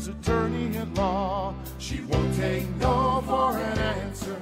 Jandal's attorney at law. She won't take no for an answer.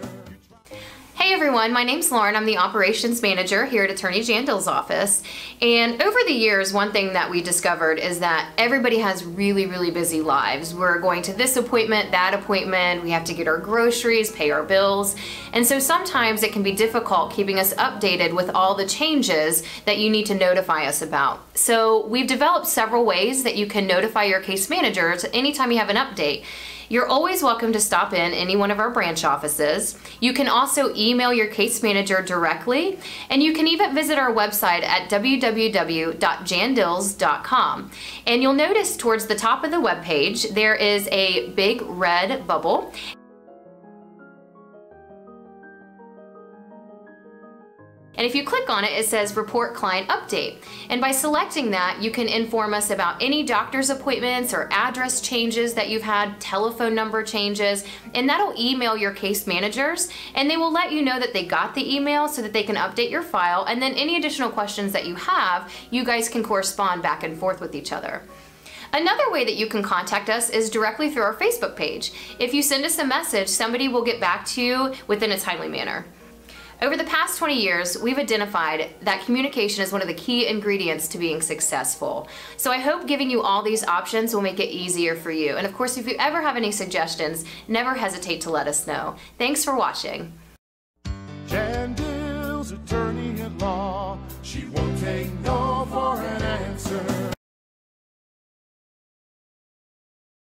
Hey everyone, my name's Lauren. I'm the operations manager here at Attorney Jandal's office. And over the years, one thing that we discovered is that everybody has really busy lives. We're going to this appointment, that appointment, we have to get our groceries, pay our bills. And so sometimes it can be difficult keeping us updated with all the changes that you need to notify us about. So we've developed several ways that you can notify your case managers anytime you have an update. You're always welcome to stop in any one of our branch offices. You can also email your case manager directly, and you can even visit our website at www.jandils.com. And you'll notice towards the top of the webpage, there is a big red bubble. And if you click on it, it says Report Client Update. And by selecting that, you can inform us about any doctor's appointments or address changes that you've had, telephone number changes, and that'll email your case managers, and they will let you know that they got the email so that they can update your file, and then any additional questions that you have, you guys can correspond back and forth with each other. Another way that you can contact us is directly through our Facebook page. If you send us a message, somebody will get back to you within a timely manner. Over the past 20 years, we've identified that communication is one of the key ingredients to being successful. So I hope giving you all these options will make it easier for you. And of course, if you ever have any suggestions, never hesitate to let us know. Thanks for watching.